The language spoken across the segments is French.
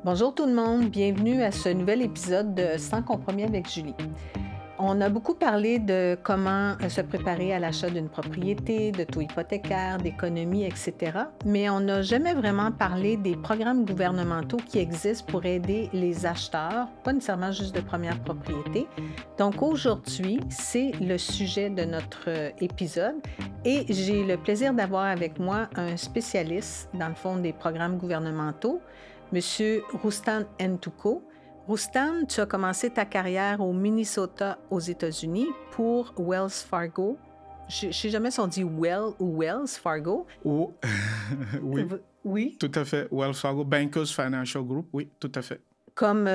Bonjour tout le monde, bienvenue à ce nouvel épisode de Sans compromis avec Julie. On a beaucoup parlé de comment se préparer à l'achat d'une propriété, de taux hypothécaires, d'économie, etc. Mais on n'a jamais vraiment parlé des programmes gouvernementaux qui existent pour aider les acheteurs, pas nécessairement juste de première propriété. Donc aujourd'hui, c'est le sujet de notre épisode et j'ai le plaisir d'avoir avec moi un spécialiste, dans le fond, des programmes gouvernementaux, M. Roustan Ntouko. Roustan, tu as commencé ta carrière au Minnesota, aux États-Unis, pour Wells Fargo. Je ne sais jamais si on dit Well ou Wells Fargo. Oh, oui, Oui. tout à fait. Wells Fargo, Bankers Financial Group, oui, tout à fait. Comme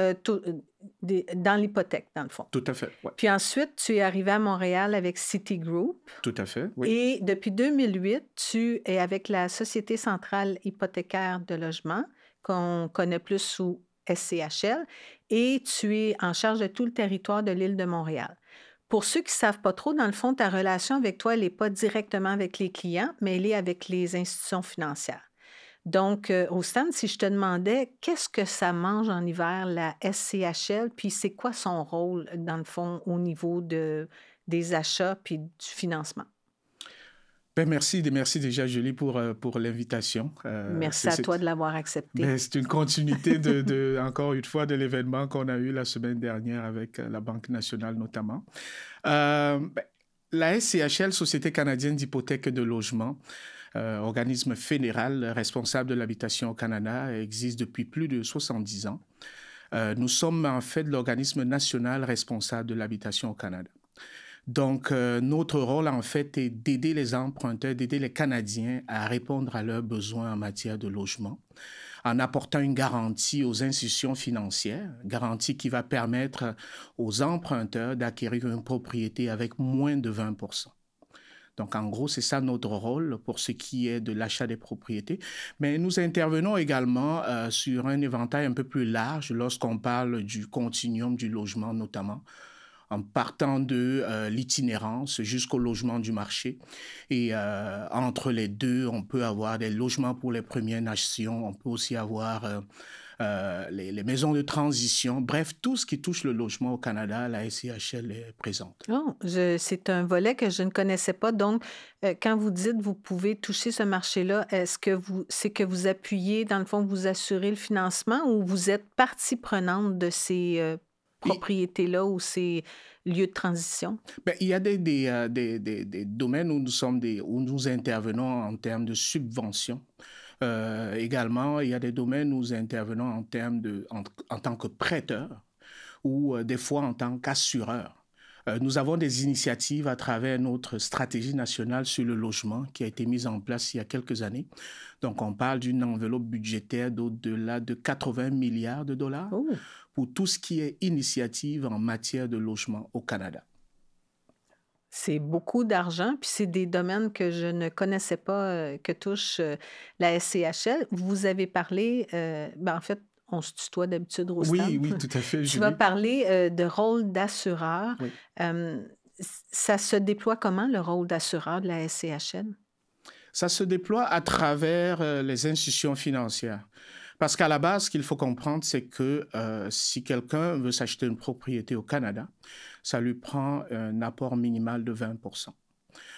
dans l'hypothèque, dans le fond. Tout à fait, oui. Puis ensuite, tu es arrivé à Montréal avec Citigroup. Tout à fait, oui. Et depuis 2008, tu es avec la Société centrale hypothécaire de logement, qu'on connaît plus sous SCHL, et tu es en charge de tout le territoire de l'île de Montréal. Pour ceux qui ne savent pas trop, dans le fond, ta relation avec toi, elle n'est pas directement avec les clients, mais elle est avec les institutions financières. Donc, Roustan, si je te demandais, qu'est-ce que ça mange en hiver, la SCHL, puis c'est quoi son rôle, dans le fond, au niveau des achats puis du financement? Ben merci déjà, Julie, pour l'invitation. Merci à toi de l'avoir accepté. Ben, c'est une continuité, encore une fois, de l'événement qu'on a eu la semaine dernière avec la Banque nationale notamment. La SCHL, Société canadienne d'hypothèque et de logement, organisme fédéral responsable de l'habitation au Canada, existe depuis plus de 70 ans. Nous sommes en fait l'organisme national responsable de l'habitation au Canada. Donc, notre rôle, en fait, est d'aider les emprunteurs, d'aider les Canadiens à répondre à leurs besoins en matière de logement, en apportant une garantie aux institutions financières, garantie qui va permettre aux emprunteurs d'acquérir une propriété avec moins de 20%. Donc, en gros, c'est ça notre rôle pour ce qui est de l'achat des propriétés. Mais nous intervenons également sur un éventail un peu plus large lorsqu'on parle du continuum du logement notamment, en partant de l'itinérance jusqu'au logement du marché. Et entre les deux, on peut avoir des logements pour les Premières Nations, on peut aussi avoir les maisons de transition. Bref, tout ce qui touche le logement au Canada, la SCHL est présente. Oh, c'est un volet que je ne connaissais pas. Donc, quand vous dites que vous pouvez toucher ce marché-là, est-ce que c'est que vous appuyez, dans le fond, vous assurez le financement ou vous êtes partie prenante de ces propriétés-là ou ces lieux de transition? Ben, il y a des domaines où où nous intervenons en termes de subventions. Également, il y a des domaines où nous intervenons en tant que prêteur ou des fois en tant qu'assureur. Nous avons des initiatives à travers notre stratégie nationale sur le logement qui a été mise en place il y a quelques années. Donc, on parle d'une enveloppe budgétaire d'au-delà de 80 milliards de dollars pour tout ce qui est initiative en matière de logement au Canada. C'est beaucoup d'argent, puis c'est des domaines que je ne connaissais pas, que touche la SCHL. Vous avez parlé, en fait, on se tutoie d'habitude, Roustan. Oui, tout à fait, Julie. Tu vas parler de rôle d'assureur. Oui. Ça se déploie comment, le rôle d'assureur de la SCHL? Ça se déploie à travers les institutions financières. Parce qu'à la base, ce qu'il faut comprendre, c'est que si quelqu'un veut s'acheter une propriété au Canada, ça lui prend un apport minimal de 20%.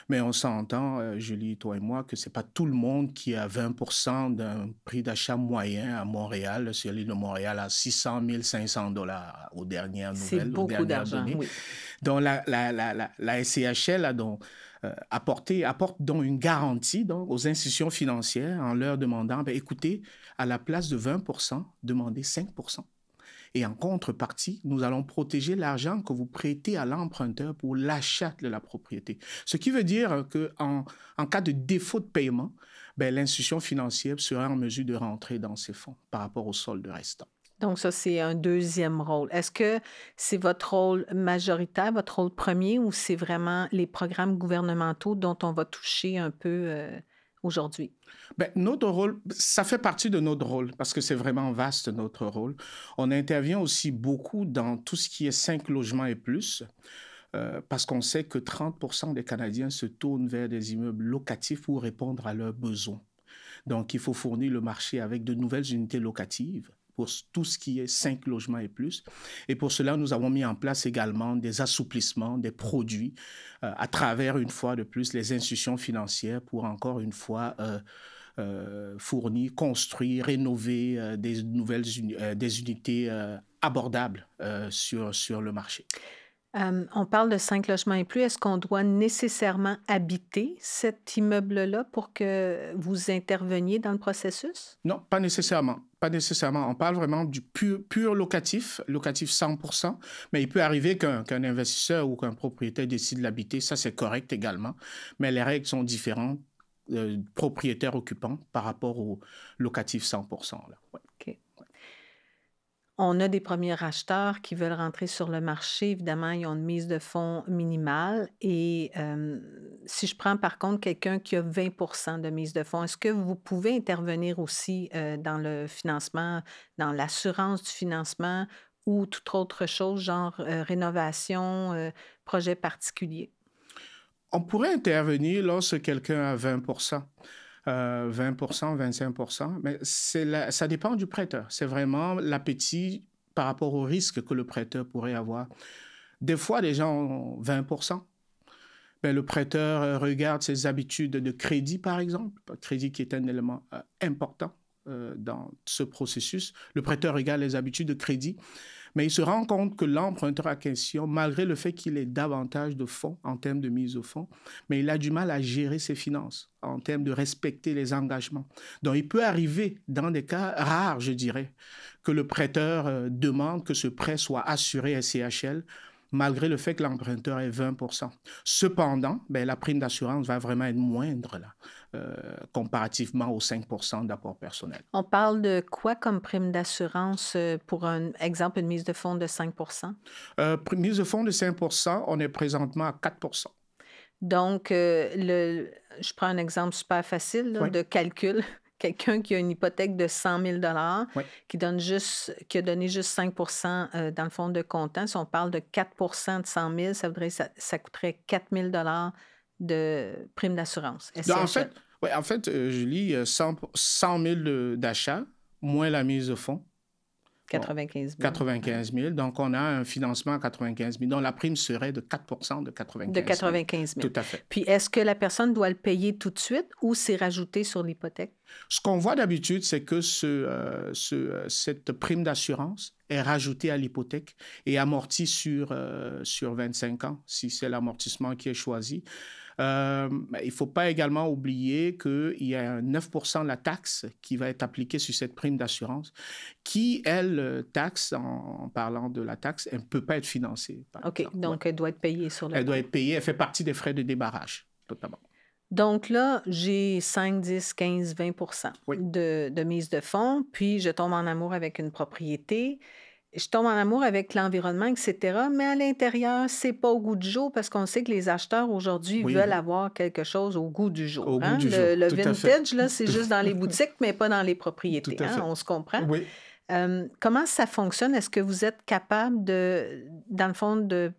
Mais on s'entend, Julie, toi et moi, que ce n'est pas tout le monde qui a 20% d'un prix d'achat moyen à Montréal, sur l'île de Montréal, à 600 500 dollars aux dernières nouvelles, aux dernières données. Oui. Donc, la SCHL apporte donc une garantie aux institutions financières en leur demandant, écoutez, à la place de 20%, demandez 5%. Et en contrepartie, nous allons protéger l'argent que vous prêtez à l'emprunteur pour l'achat de la propriété. Ce qui veut dire qu'en cas de défaut de paiement, l'institution financière sera en mesure de rentrer dans ses fonds par rapport au solde restant. Donc ça, c'est un deuxième rôle. Est-ce que c'est votre rôle majoritaire, votre rôle premier, ou c'est vraiment les programmes gouvernementaux dont on va toucher un peu aujourd'hui? Notre rôle, ça fait partie de notre rôle parce que c'est vraiment vaste notre rôle. On intervient aussi beaucoup dans tout ce qui est 5 logements et plus parce qu'on sait que 30% des Canadiens se tournent vers des immeubles locatifs pour répondre à leurs besoins. Donc, il faut fournir le marché avec de nouvelles unités locatives pour tout ce qui est 5 logements et plus. Et pour cela, nous avons mis en place également des assouplissements, des produits à travers, une fois de plus, les institutions financières pour, encore une fois, fournir, construire, rénover des unités abordables sur le marché. On parle de 5 logements et plus. Est-ce qu'on doit nécessairement habiter cet immeuble-là pour que vous interveniez dans le processus? Non, pas nécessairement. Pas nécessairement. On parle vraiment du pur locatif 100%, mais il peut arriver qu'un investisseur ou qu'un propriétaire décide de l'habiter. Ça, c'est correct également, mais les règles sont différentes, propriétaire-occupant, par rapport au locatif 100%. Là. Ouais. OK. On a des premiers acheteurs qui veulent rentrer sur le marché. Évidemment, ils ont une mise de fonds minimale. Et si je prends par contre quelqu'un qui a 20 de mise de fonds, est-ce que vous pouvez intervenir aussi dans le financement, dans l'assurance du financement ou toute autre chose, genre rénovation, projet particulier? On pourrait intervenir lorsque quelqu'un a 20%. 20%, 25%, mais ça dépend du prêteur. C'est vraiment l'appétit par rapport au risque que le prêteur pourrait avoir. Des fois, les gens ont 20%. Mais le prêteur regarde ses habitudes de crédit, par exemple, le crédit qui est un élément important dans ce processus. Le prêteur regarde les habitudes de crédit, mais il se rend compte que l'emprunteur en question, malgré le fait qu'il ait davantage de fonds en termes de mise au fond, mais il a du mal à gérer ses finances en termes de respecter les engagements. Donc, il peut arriver, dans des cas rares, je dirais, que le prêteur demande que ce prêt soit assuré SCHL, malgré le fait que l'emprunteur est 20%. Cependant, la prime d'assurance va vraiment être moindre là, comparativement aux 5% d'apport personnel. On parle de quoi comme prime d'assurance pour un exemple, une mise de fonds de 5%? Mise de fonds de 5%, on est présentement à 4%. Donc, je prends un exemple super facile là, Oui. de calcul. Quelqu'un qui a une hypothèque de 100 000 Oui. qui a donné juste 5 dans le fonds de comptant. Si on parle de 4 de 100 000, ça coûterait 4 000 de prime d'assurance. En fait, Julie, 100 000 d'achat, moins la mise de fonds. 95 000. 95 000. Donc, on a un financement à 95 000. Donc, la prime serait de 4 de 95 000. De 95 000. Tout à fait. Puis, est-ce que la personne doit le payer tout de suite ou c'est rajouté sur l'hypothèque? Ce qu'on voit d'habitude, c'est que cette prime d'assurance est rajoutée à l'hypothèque et amortie sur 25 ans, si c'est l'amortissement qui est choisi. Il ne faut pas également oublier qu'il y a 9% de la taxe qui va être appliquée sur cette prime d'assurance, qui, elle, taxe, en parlant de la taxe, elle ne peut pas être financée. OK, donc elle doit être payée sur le Elle doit être payée, elle fait partie des frais de débarrage, totalement. Donc là, j'ai 5, 10, 15, 20 Oui. de mise de fonds, puis je tombe en amour avec une propriété. Je tombe en amour avec l'environnement, etc. Mais à l'intérieur, c'est pas au goût du jour parce qu'on sait que les acheteurs aujourd'hui Oui. veulent avoir quelque chose au goût du jour. Au hein? goût du jour, Le tout à fait. vintage, là, c'est juste dans les boutiques, mais pas dans les propriétés. Tout à fait. On se comprend? Oui. Comment ça fonctionne? Est-ce que vous êtes capable dans le fond, de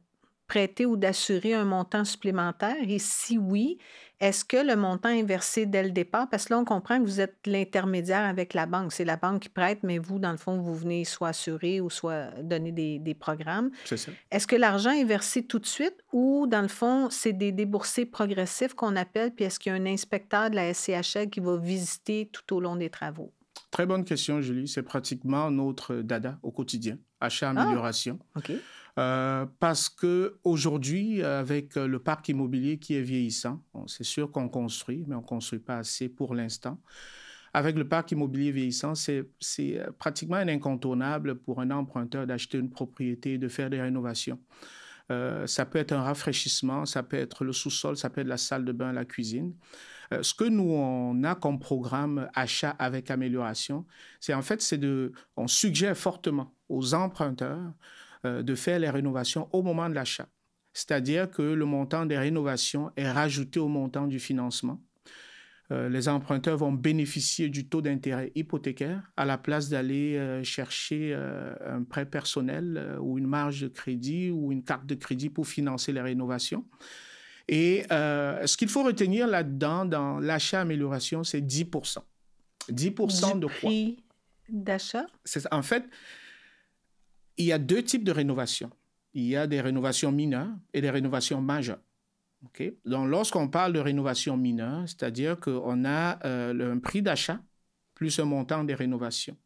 prêter ou d'assurer un montant supplémentaire? Et si oui, est-ce que le montant est versé dès le départ? Parce que là, on comprend que vous êtes l'intermédiaire avec la banque. C'est la banque qui prête, mais vous, dans le fond, vous venez soit assurer ou soit donner des programmes. C'est ça. Est-ce que l'argent est versé tout de suite ou, dans le fond, c'est des déboursés progressifs qu'on appelle? Puis est-ce qu'il y a un inspecteur de la SCHL qui va visiter tout au long des travaux? Très bonne question, Julie. C'est pratiquement notre dada au quotidien, achat-amélioration. OK. Parce qu'aujourd'hui, avec le parc immobilier qui est vieillissant, c'est sûr qu'on construit, mais on ne construit pas assez pour l'instant. Avec le parc immobilier vieillissant, c'est pratiquement un incontournable pour un emprunteur d'acheter une propriété et de faire des rénovations. Ça peut être un rafraîchissement, ça peut être le sous-sol, ça peut être la salle de bain, la cuisine. Ce que nous, on a comme programme achat avec amélioration, on suggère fortement aux emprunteurs de faire les rénovations au moment de l'achat. C'est-à-dire que le montant des rénovations est rajouté au montant du financement. Les emprunteurs vont bénéficier du taux d'intérêt hypothécaire à la place d'aller chercher un prêt personnel ou une marge de crédit ou une carte de crédit pour financer les rénovations. Et ce qu'il faut retenir là-dedans, dans l'achat-amélioration, c'est 10%. 10% de quoi? d'achat? En fait, il y a deux types de rénovations. Il y a des rénovations mineures et des rénovations majeures. Okay? Donc, lorsqu'on parle de rénovation mineure, c'est-à-dire qu'on a un prix d'achat plus un montant des rénovations.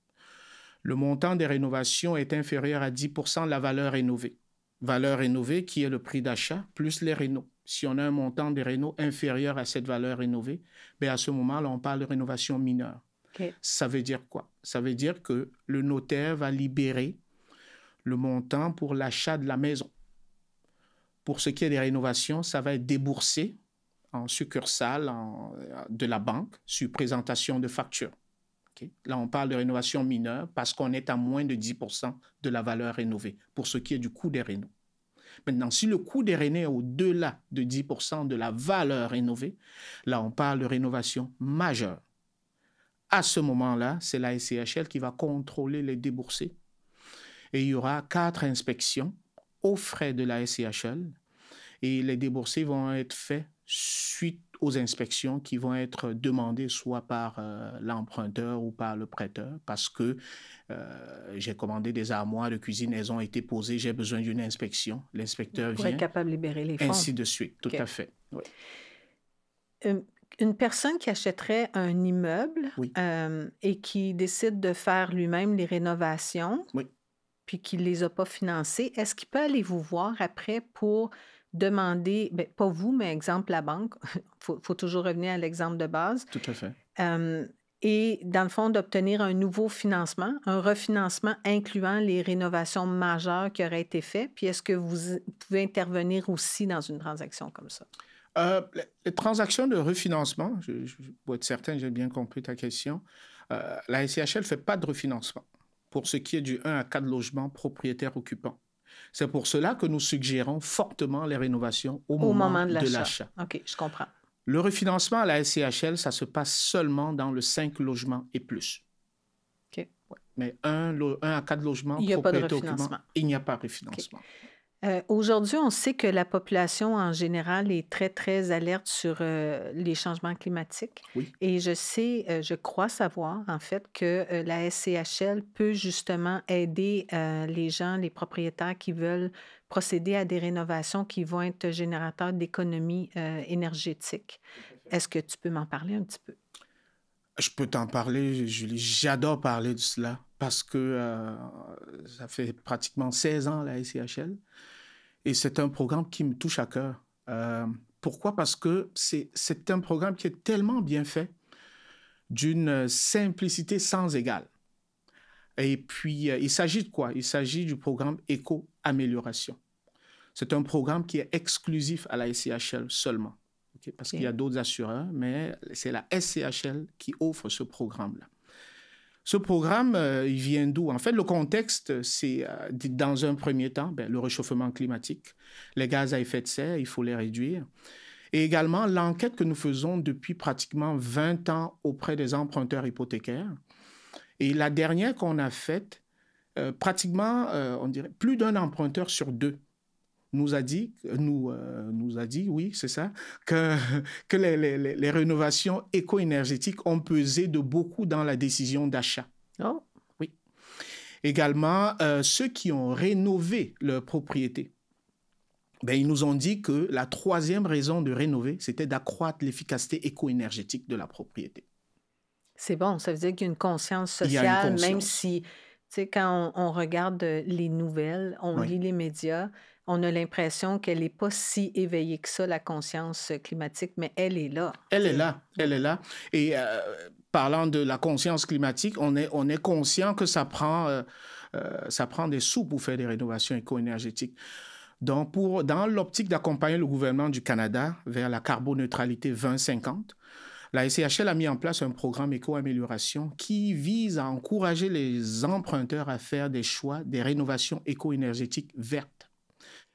Le montant des rénovations est inférieur à 10% de la valeur rénovée. Valeur rénovée qui est le prix d'achat plus les rénaux. Si on a un montant des rénaux inférieur à cette valeur rénovée, bien à ce moment-là, on parle de rénovation mineure. Okay. Ça veut dire quoi? Ça veut dire que le notaire va libérer le montant pour l'achat de la maison. Pour ce qui est des rénovations, ça va être déboursé en succursale de la banque sur présentation de facture. Okay? Là, on parle de rénovation mineure parce qu'on est à moins de 10% de la valeur rénovée pour ce qui est du coût des rénaux. Maintenant, si le coût des rénaux est au-delà de 10% de la valeur rénovée, là, on parle de rénovation majeure. À ce moment-là, c'est la SCHL qui va contrôler les déboursés. Et il y aura 4 inspections aux frais de la SCHL. Et les déboursés vont être faits suite aux inspections qui vont être demandées soit par l'emprunteur ou par le prêteur parce que j'ai commandé des armoires de cuisine, elles ont été posées, j'ai besoin d'une inspection. L'inspecteur vient. Pour être capable de libérer les fonds. Ainsi de suite, tout à fait. Oui. Une personne qui achèterait un immeuble et qui décide de faire lui-même les rénovations, puis qui ne les a pas financées, est-ce qu'il peut aller vous voir après pour demander, bien, pas vous, mais exemple la banque, faut toujours revenir à l'exemple de base. Tout à fait. Et dans le fond, d'obtenir un nouveau financement, un refinancement incluant les rénovations majeures qui auraient été faites. Puis est-ce que vous pouvez intervenir aussi dans une transaction comme ça? Les transactions de refinancement, pour être certain, j'ai bien compris ta question, la SCHL ne fait pas de refinancement pour ce qui est du 1 à 4 logements propriétaires occupants. C'est pour cela que nous suggérons fortement les rénovations au moment de l'achat. OK, je comprends. Le refinancement à la SCHL, ça se passe seulement dans le 5 logements et plus. OK. Ouais. Mais 1 à 4 logements propriétaires occupants, il n'y a pas de refinancement. Okay. Aujourd'hui, on sait que la population en général est très, très alerte sur les changements climatiques. Oui. Et je crois savoir, en fait, que la SCHL peut justement aider les gens, les propriétaires qui veulent procéder à des rénovations qui vont être générateurs d'économie énergétique. Est-ce que tu peux m'en parler un petit peu? Je peux t'en parler, Julie. J'adore parler de cela parce que ça fait pratiquement 16 ans, la SCHL. Et c'est un programme qui me touche à cœur. Pourquoi? Parce que c'est un programme qui est tellement bien fait, d'une simplicité sans égale. Et puis, il s'agit de quoi? Il s'agit du programme Éco-Amélioration. C'est un programme qui est exclusif à la SCHL seulement. Okay? Parce qu'il y a d'autres assureurs, mais c'est la SCHL qui offre ce programme-là. Ce programme, il vient d'où? En fait, le contexte, c'est dans un premier temps, le réchauffement climatique, les gaz à effet de serre, il faut les réduire. Et également, l'enquête que nous faisons depuis pratiquement 20 ans auprès des emprunteurs hypothécaires. Et la dernière qu'on a faite, pratiquement, on dirait, plus d'un emprunteur sur deux nous a dit, oui, c'est ça, que les rénovations éco-énergétiques ont pesé de beaucoup dans la décision d'achat. Oh. Oui. Également, ceux qui ont rénové leur propriété, ils nous ont dit que la troisième raison de rénover, c'était d'accroître l'efficacité éco-énergétique de la propriété. C'est bon, ça veut dire qu'il y a une conscience sociale, même si, tu sais, quand on regarde les nouvelles, on lit les médias, on a l'impression qu'elle n'est pas si éveillée que ça, la conscience climatique, mais elle est là. Elle est là, elle est là. Et parlant de la conscience climatique, on est conscient que ça prend des sous pour faire des rénovations éco-énergétiques. Donc, dans l'optique d'accompagner le gouvernement du Canada vers la carboneutralité 2050, la SCHL a mis en place un programme éco-amélioration qui vise à encourager les emprunteurs à faire des choix, des rénovations éco-énergétiques vertes.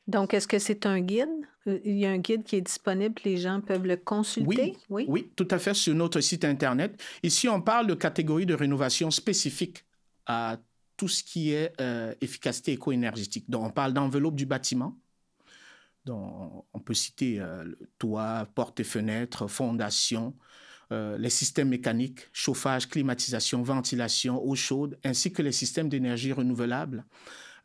Donc, est-ce que c'est un guide? Il y a un guide qui est disponible, les gens peuvent le consulter? Oui, tout à fait, sur notre site Internet. Ici, on parle de catégories de rénovation spécifiques à tout ce qui est efficacité éco-énergétique. Donc, on parle d'enveloppe du bâtiment. Donc, on peut citer toit, portes et fenêtres, fondation, les systèmes mécaniques, chauffage, climatisation, ventilation, eau chaude, ainsi que les systèmes d'énergie renouvelable.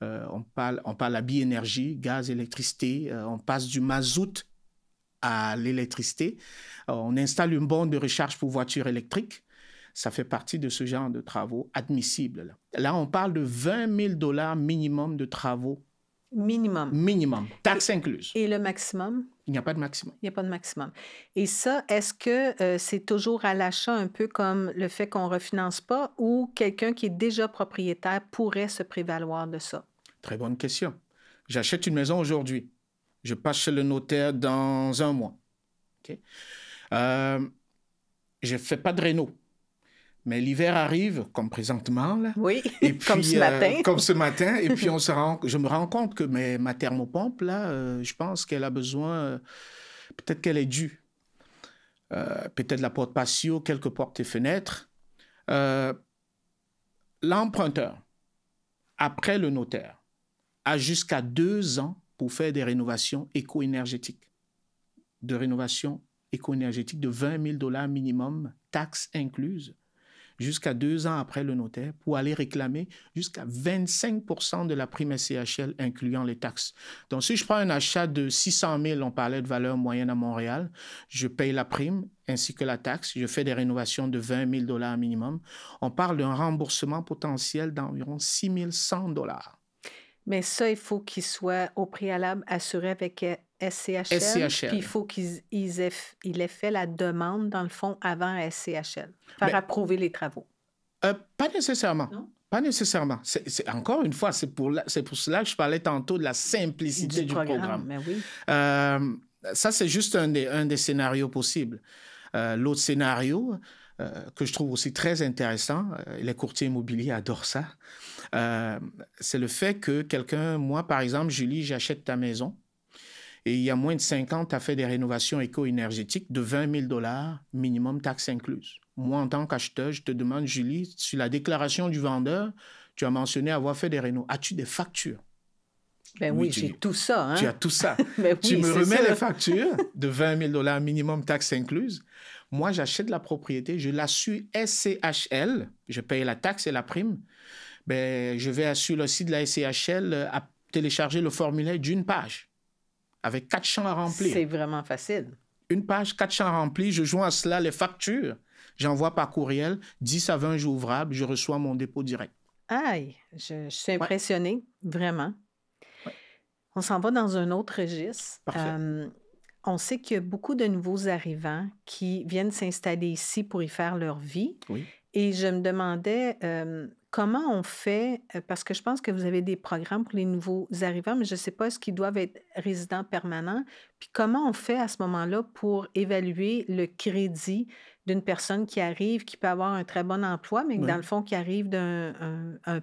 On parle à biénergie, gaz, électricité. On passe du mazout à l'électricité. On installe une borne de recharge pour voitures électriques. Ça fait partie de ce genre de travaux admissibles. Là, on parle de 20 000 $ minimum de travaux. Minimum. Minimum, taxes incluses. Et le maximum? Il n'y a pas de maximum. Il n'y a pas de maximum. Et ça, est-ce que c'est toujours à l'achat, un peu comme le fait qu'on ne refinance pas, ou quelqu'un qui est déjà propriétaire pourrait se prévaloir de ça? Très bonne question. J'achète une maison aujourd'hui. Je passe chez le notaire dans 1 mois. Okay? Je ne fais pas de réno. Mais l'hiver arrive, comme présentement, là. Oui, et puis, comme ce matin. Comme ce matin. Et puis, je me rends compte que ma thermopompe, là, je pense qu'elle a besoin... peut-être qu'elle est due. Peut-être la porte patio, quelques portes et fenêtres. L'emprunteur, après le notaire, a jusqu'à 2 ans pour faire des rénovations éco-énergétiques. De rénovation éco-énergétique de 20 000 $ minimum, taxes incluses, jusqu'à 2 ans après le notaire, pour aller réclamer jusqu'à 25 % de la prime SCHL, incluant les taxes. Donc, si je prends un achat de 600 000, on parlait de valeur moyenne à Montréal, je paye la prime ainsi que la taxe, je fais des rénovations de 20 000 $ minimum. On parle d'un remboursement potentiel d'environ 6 100 $. Mais ça, il faut qu'il soit au préalable assuré avec SCHL. SCHL. Puis il faut qu'il ait fait la demande, dans le fond, avant SCHL. Faire approuver les travaux. Pas nécessairement. Non? Pas nécessairement. Encore une fois, c'est pour cela que je parlais tantôt de la simplicité du programme. Mais oui. Ça, c'est juste un des scénarios possibles. L'autre scénario, que je trouve aussi très intéressant, les courtiers immobiliers adorent ça, c'est le fait que moi, par exemple, Julie, j'achète ta maison et il y a moins de 5 ans, tu as fait des rénovations éco-énergétiques de 20 000 $ minimum, taxes incluses. Moi, en tant qu'acheteur, je te demande, Julie, sur la déclaration du vendeur, tu as mentionné avoir fait des rénos. As-tu des factures? Ben oui, j'ai tout ça. Hein? Tu as tout ça. Ben oui, tu me remets ça. les factures de 20 000 $ minimum, taxes incluses. Moi, j'achète la propriété, je la suis SCHL, je paye la taxe et la prime. Ben, je vais sur le site de la SCHL à télécharger le formulaire d'une page avec 4 champs à remplir. C'est vraiment facile. Une page, 4 champs remplis, je joins à cela les factures. J'envoie par courriel, 10 à 20 jours ouvrables, je reçois mon dépôt direct. Aïe, je suis impressionnée, vraiment. Ouais. On s'en va dans un autre registre. Parfait. On sait qu'il y a beaucoup de nouveaux arrivants qui viennent s'installer ici pour y faire leur vie. Oui. Et je me demandais comment on fait, parce que je pense que vous avez des programmes pour les nouveaux arrivants, mais je ne sais pas, est-ce qu'ils doivent être résidents permanents? Puis comment on fait à ce moment-là pour évaluer le crédit d'une personne qui arrive, qui peut avoir un très bon emploi, mais dans le fond, qui arrive d'un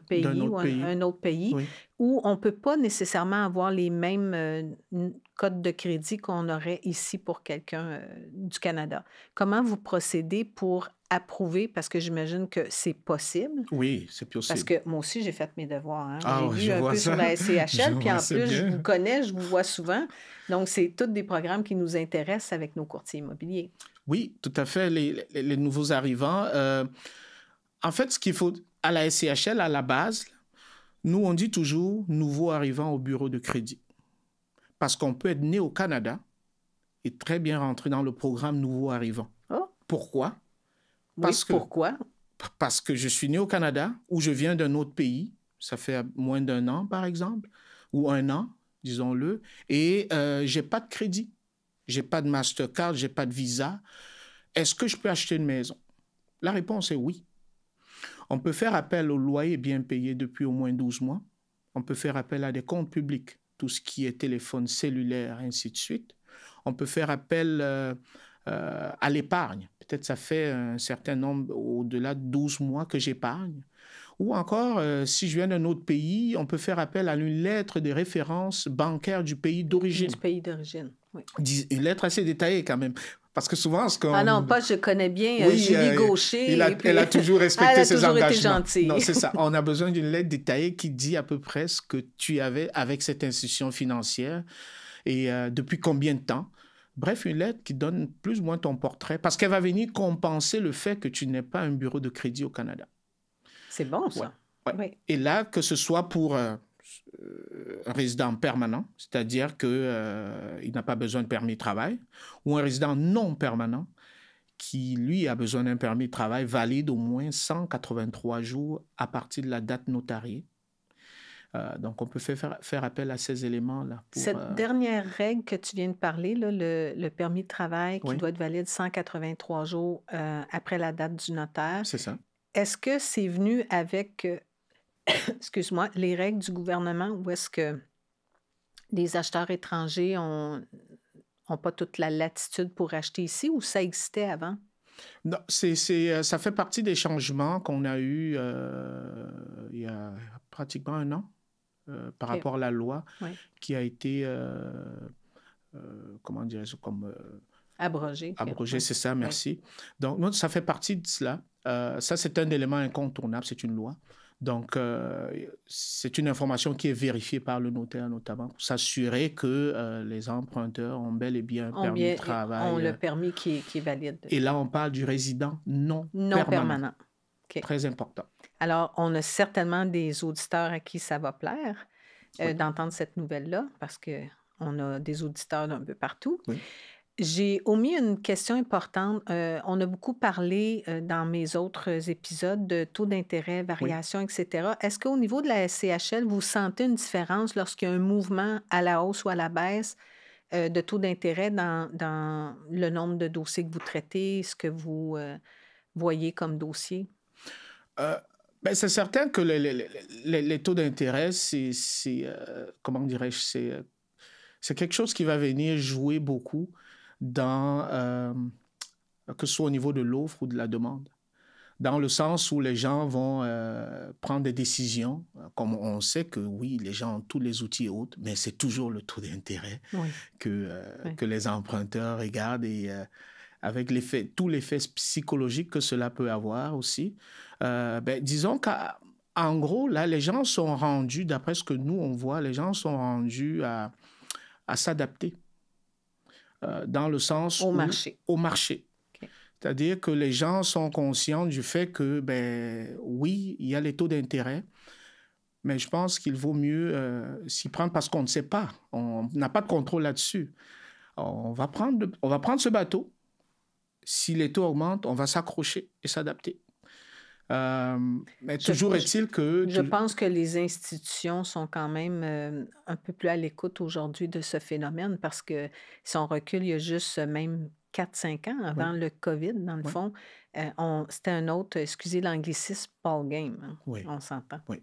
pays ou un autre pays, oui, où on ne peut pas nécessairement avoir les mêmes codes de crédit qu'on aurait ici pour quelqu'un du Canada. Comment vous procédez pour approuver, parce que j'imagine que c'est possible? Oui, c'est possible. Parce que moi aussi, j'ai fait mes devoirs. Hein? Ah, j'ai lu un peu sur la SCHL, puis en plus, je vous connais, je vous vois souvent. Donc, c'est tous des programmes qui nous intéressent avec nos courtiers immobiliers. Oui, tout à fait, les nouveaux arrivants. En fait, ce qu'il faut à la SCHL, à la base, nous, on dit toujours nouveau arrivant au bureau de crédit. Parce qu'on peut être né au Canada et très bien rentrer dans le programme nouveau arrivant. Oh. Pourquoi? Pourquoi? Parce que je suis né au Canada ou je viens d'un autre pays, ça fait moins d'1 an, par exemple, ou 1 an, disons-le, et je n'ai pas de crédit. Je n'ai pas de Mastercard, je n'ai pas de Visa. Est-ce que je peux acheter une maison? La réponse est oui. On peut faire appel au loyer bien payé depuis au moins 12 mois. On peut faire appel à des comptes publics, tout ce qui est téléphone cellulaire, ainsi de suite. On peut faire appel à l'épargne. Peut-être ça fait un certain nombre, au-delà de 12 mois que j'épargne. Ou encore, si je viens d'un autre pays, on peut faire appel à une lettre de référence bancaire du pays d'origine. Du pays d'origine, oui. Une lettre assez détaillée quand même. Parce que souvent, ce qu'on... Ah non, pas je connais bien Julie Gaucher. Elle a toujours respecté ses engagements. Elle a toujours été gentille. Non, c'est ça. On a besoin d'une lettre détaillée qui dit à peu près ce que tu avais avec cette institution financière et depuis combien de temps. Bref, une lettre qui donne plus ou moins ton portrait, parce qu'elle va venir compenser le fait que tu n'aies pas un bureau de crédit au Canada. C'est bon, Ouais, ça. ouais. Oui. Et là, que ce soit pour un résident permanent, c'est-à-dire qu'il n'a pas besoin de permis de travail, ou un résident non permanent, qui, lui, a besoin d'un permis de travail valide au moins 183 jours à partir de la date notariée. Donc, on peut faire appel à ces éléments-là. Cette dernière règle que tu viens de parler, là, le permis de travail qui Oui. doit être valide 183 jours après la date du notaire, C'est ça. est-ce que c'est venu avec, excuse-moi, les règles du gouvernement ou est-ce que les acheteurs étrangers n'ont pas toute la latitude pour acheter ici ou ça existait avant? Non, ça fait partie des changements qu'on a eus il y a pratiquement un an par OK. rapport à la loi Oui. qui a été, comment dirais-je, comme Abrogé. abrogée, Oui. c'est ça, Oui. merci. Donc, nous, ça fait partie de cela. Ça, c'est un élément incontournable, c'est une loi. Donc, c'est une information qui est vérifiée par le notaire, notamment, pour s'assurer que les emprunteurs ont bel et bien un permis de travail. Ont le permis qui est valide. Et là, on parle du résident non permanent. OK. Très important. Alors, on a certainement des auditeurs à qui ça va plaire d'entendre cette nouvelle-là, parce qu'on a des auditeurs d'un peu partout. Oui. J'ai omis une question importante. On a beaucoup parlé dans mes autres épisodes de taux d'intérêt, variation, etc. Est-ce qu'au niveau de la SCHL, vous sentez une différence lorsqu'il y a un mouvement à la hausse ou à la baisse de taux d'intérêt dans le nombre de dossiers que vous traitez, ce que vous voyez comme dossier? Ben, c'est certain que les taux d'intérêt, comment dirais-je, c'est quelque chose qui va venir jouer beaucoup que ce soit au niveau de l'offre ou de la demande. Dans le sens où les gens vont prendre des décisions, comme on sait que oui, les gens ont tous les outils et autres, mais c'est toujours le taux d'intérêt que les emprunteurs regardent et avec tout l'effet psychologique que cela peut avoir aussi. Disons qu'en gros, là, les gens sont rendus, d'après ce que nous, on voit, les gens sont rendus à s'adapter. Dans le sens au marché. Au marché. Okay. C'est-à-dire que les gens sont conscients du fait que, oui, il y a les taux d'intérêt, mais je pense qu'il vaut mieux s'y prendre parce qu'on ne sait pas. On n'a pas de contrôle là-dessus. On va prendre ce bateau. Si les taux augmentent, on va s'accrocher et s'adapter. Mais toujours est-il que... Je pense que les institutions sont quand même un peu plus à l'écoute aujourd'hui de ce phénomène parce que si on recule, il y a juste même 4-5 ans avant le COVID, dans le fond, c'était un autre, excusez l'anglicisme, ball game. Hein, on s'entend. Oui.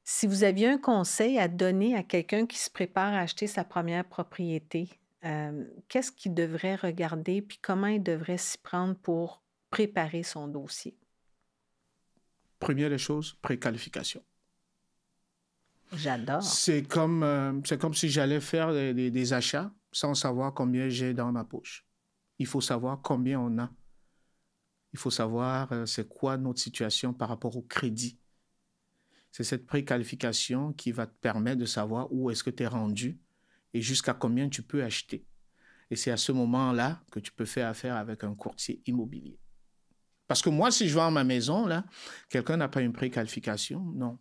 Si vous aviez un conseil à donner à quelqu'un qui se prépare à acheter sa première propriété, qu'est-ce qu'il devrait regarder puis comment il devrait s'y prendre pour préparer son dossier? Première des choses, préqualification. J'adore. C'est comme si j'allais faire des achats sans savoir combien j'ai dans ma poche. Il faut savoir combien on a. Il faut savoir c'est quoi notre situation par rapport au crédit. C'est cette préqualification qui va te permettre de savoir où est-ce que tu es rendu et jusqu'à combien tu peux acheter. Et c'est à ce moment-là que tu peux faire affaire avec un courtier immobilier. Parce que moi, si je vends ma maison, là, quelqu'un n'a pas une préqualification, non,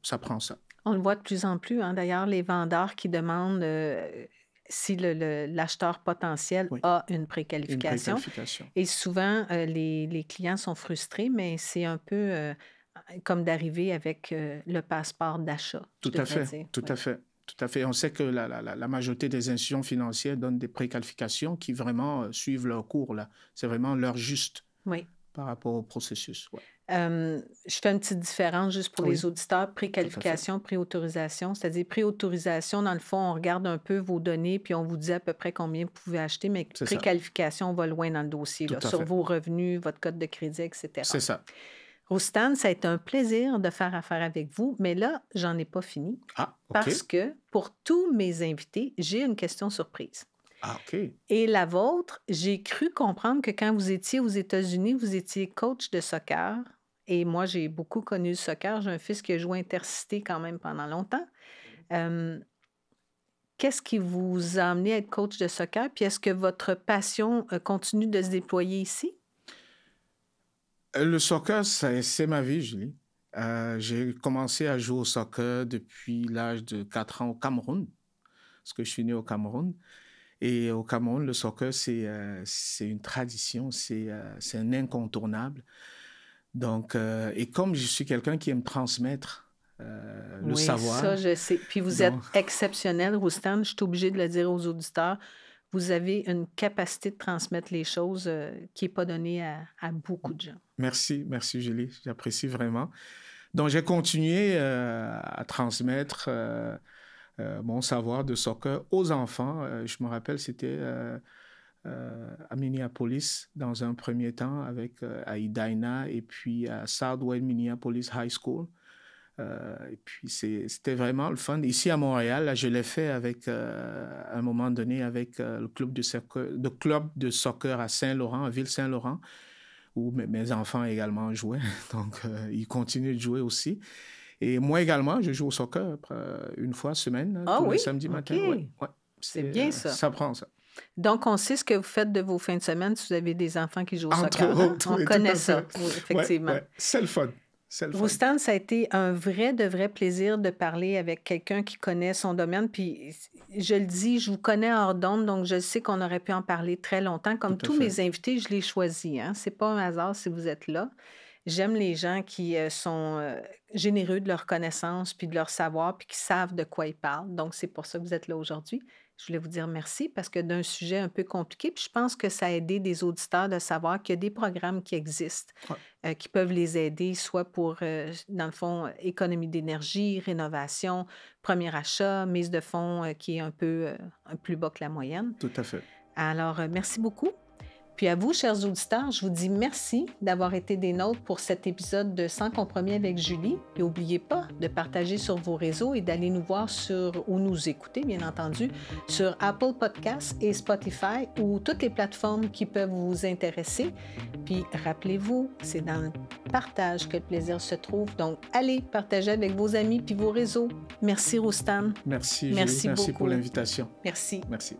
ça prend ça. On le voit de plus en plus, hein, d'ailleurs, les vendeurs qui demandent si l'acheteur potentiel a une préqualification. Et souvent, les clients sont frustrés, mais c'est un peu comme d'arriver avec le passeport d'achat. Tout à fait. On sait que la majorité des institutions financières donnent des préqualifications qui vraiment suivent leur cours, là. C'est vraiment l'heure juste. Oui. Par rapport au processus. Ouais. Je fais une petite différence juste pour les auditeurs. Préqualification, préautorisation. C'est-à-dire préautorisation, dans le fond, on regarde un peu vos données puis on vous dit à peu près combien vous pouvez acheter, mais préqualification, on va loin dans le dossier, là, sur vos revenus, votre code de crédit, etc. C'est ça. Roustane, ça a été un plaisir de faire affaire avec vous, mais là, j'en ai pas fini. Ah, OK. Parce que pour tous mes invités, j'ai une question surprise. Ah, OK. Et la vôtre, j'ai cru comprendre que quand vous étiez aux États-Unis, vous étiez coach de soccer. Et moi, j'ai beaucoup connu le soccer. J'ai un fils qui a joué intercité quand même pendant longtemps. qu'est-ce qui vous a amené à être coach de soccer? Puis est-ce que votre passion continue de se déployer ici? Le soccer, c'est ma vie, Julie. J'ai commencé à jouer au soccer depuis l'âge de 4 ans au Cameroun, parce que je suis né au Cameroun. Et au Cameroun, le soccer, c'est une tradition, c'est un incontournable. Donc, et comme je suis quelqu'un qui aime transmettre le savoir. Oui, ça, je sais. Puis vous êtes exceptionnel, Roustan. Je suis obligée de le dire aux auditeurs. Vous avez une capacité de transmettre les choses qui n'est pas donnée à beaucoup de gens. Merci Julie, j'apprécie vraiment. Donc, j'ai continué à transmettre mon savoir de soccer aux enfants. Je me rappelle, c'était à Minneapolis dans un premier temps avec à Edina et puis à Southwest Minneapolis High School. Et puis c'était vraiment le fun. Ici à Montréal, là, je l'ai fait avec, à un moment donné avec le club de soccer à Saint-Laurent, à Ville-Saint-Laurent, où mes enfants également jouaient. Donc, ils continuent de jouer aussi. Et moi également, je joue au soccer une fois semaine, tous les samedis matin. Ouais, c'est bien ça. Ça prend ça. Donc, on sait ce que vous faites de vos fins de semaine si vous avez des enfants qui jouent au Entre soccer. autres, on connaît ça, oui, effectivement. Ouais. C'est le fun. Roustan, ça a été un de vrai plaisir de parler avec quelqu'un qui connaît son domaine. Puis, je le dis, je vous connais hors d'onde, donc je sais qu'on aurait pu en parler très longtemps. Comme tous mes invités, je les choisis. Hein? C'est pas un hasard si vous êtes là. J'aime les gens qui sont généreux de leur connaissance puis de leur savoir puis qui savent de quoi ils parlent. Donc, c'est pour ça que vous êtes là aujourd'hui. Je voulais vous dire merci parce que d'un sujet un peu compliqué, puis je pense que ça a aidé des auditeurs de savoir qu'il y a des programmes qui existent, qui peuvent les aider, soit pour, dans le fond, économie d'énergie, rénovation, premier achat, mise de fonds qui est un peu plus bas que la moyenne. Tout à fait. Alors, merci beaucoup. Puis à vous, chers auditeurs, je vous dis merci d'avoir été des nôtres pour cet épisode de Sans compromis avec Julie. Et n'oubliez pas de partager sur vos réseaux et d'aller nous voir ou nous écouter, bien entendu, sur Apple Podcasts et Spotify ou toutes les plateformes qui peuvent vous intéresser. Puis rappelez-vous, c'est dans le partage que le plaisir se trouve. Donc, allez partager avec vos amis puis vos réseaux. Merci, Roustan. Merci, Julie. Merci pour l'invitation. Merci. Merci.